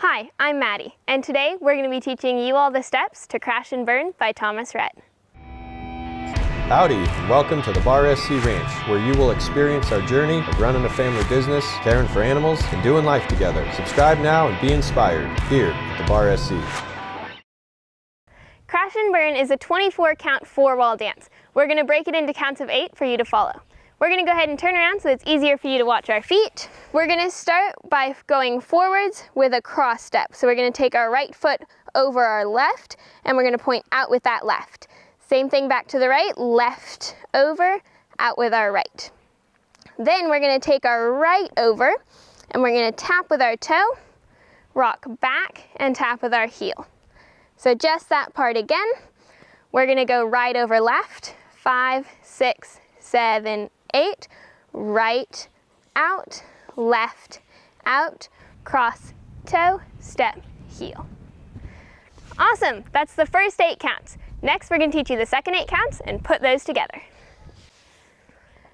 Hi, I'm Maddie, and today we're going to be teaching you all the steps to Crash and Burn by Thomas Rhett. Howdy, and welcome to the Bar SC Ranch, where you will experience our journey of running a family business, caring for animals, and doing life together. Subscribe now and be inspired here at the Bar SC. Crash and Burn is a 24-count four-wall dance. We're going to break it into counts of 8 for you to follow. We're going to go ahead and turn around so it's easier for you to watch our feet. We're going to start by going forwards with a cross step. So we're going to take our right foot over our left, and we're going to point out with that left. Same thing back to the right, left over, out with our right. Then we're going to take our right over, and we're going to tap with our toe, rock back, and tap with our heel. So just that part again. We're going to go right over left, 5, 6, 7, 8, right, out, left, out, cross, toe, step, heel. Awesome, that's the first 8 counts. Next, we're going to teach you the second 8 counts and put those together.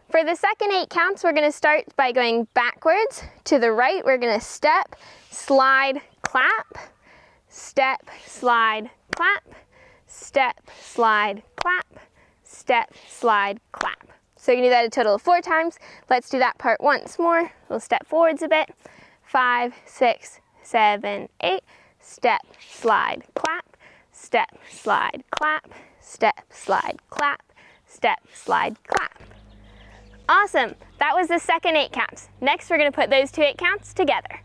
For the second 8 counts, we're going to start by going backwards to the right. We're going to step, slide, clap, step, slide, clap, step, slide, clap, step, slide, clap. So you can do that a total of 4 times. Let's do that part once more. We'll step forwards a bit. 5, 6, 7, 8. Step, slide, clap. Step, slide, clap. Step, slide, clap. Step, slide, clap. Awesome. That was the second 8 counts. Next, we're going to put those 2 8 counts together.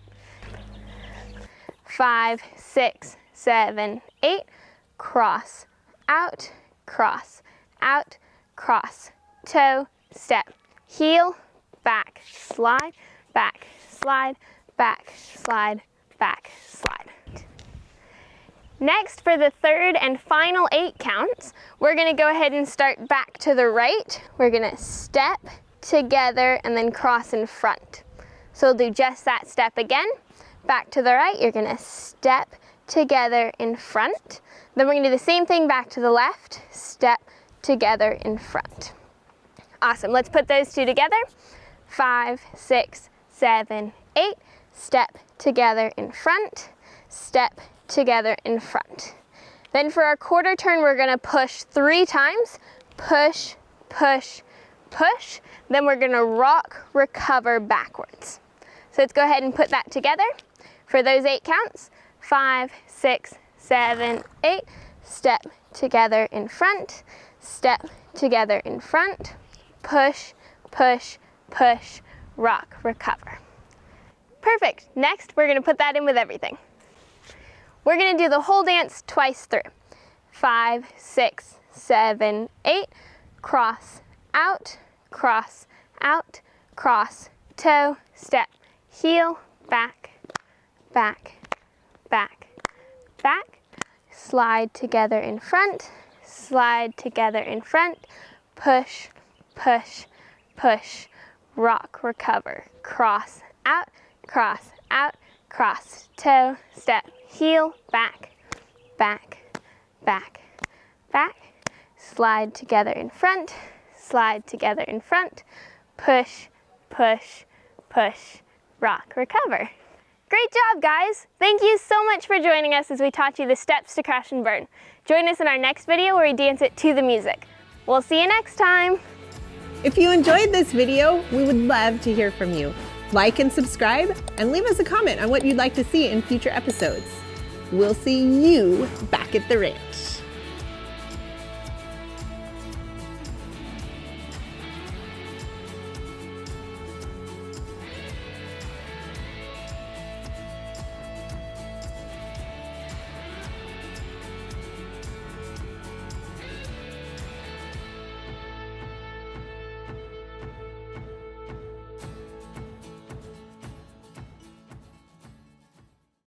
5, 6, 7, 8. Cross, out, cross, out, cross. Toe, step, heel, back, slide, back, slide, back, slide, back, slide. Next, for the third and final 8 counts, we're going to go ahead and start back to the right. We're going to step together and then cross in front. So we'll do just that step again. Back to the right, you're going to step together in front. Then we're going to do the same thing back to the left, step together in front. Awesome, let's put those 2 together. 5, 6, 7, 8. Step together in front, step together in front. Then for our quarter turn, we're going to push 3 times. Push, push, push. Then we're going to rock, recover backwards. So let's go ahead and put that together. For those 8 counts, 5, 6, 7, 8. Step together in front, step together in front. Push, push, push, rock, recover. Perfect. Next, we're going to put that in with everything. We're going to do the whole dance twice through. 5, 6, 7, 8. Cross, out, cross, out, cross, toe, step, heel, back, back, back, back. Slide together in front, slide together in front. Push, push, push, rock, recover, cross, out, cross, toe, step, heel, back, back, back, back. Slide together in front, slide together in front. Push, push, push, rock, recover. Great job, guys! Thank you so much for joining us as we taught you the steps to Crash and Burn. Join us in our next video where we dance it to the music. We'll see you next time! If you enjoyed this video, we would love to hear from you. Like and subscribe, and leave us a comment on what you'd like to see in future episodes. We'll see you back at the ranch.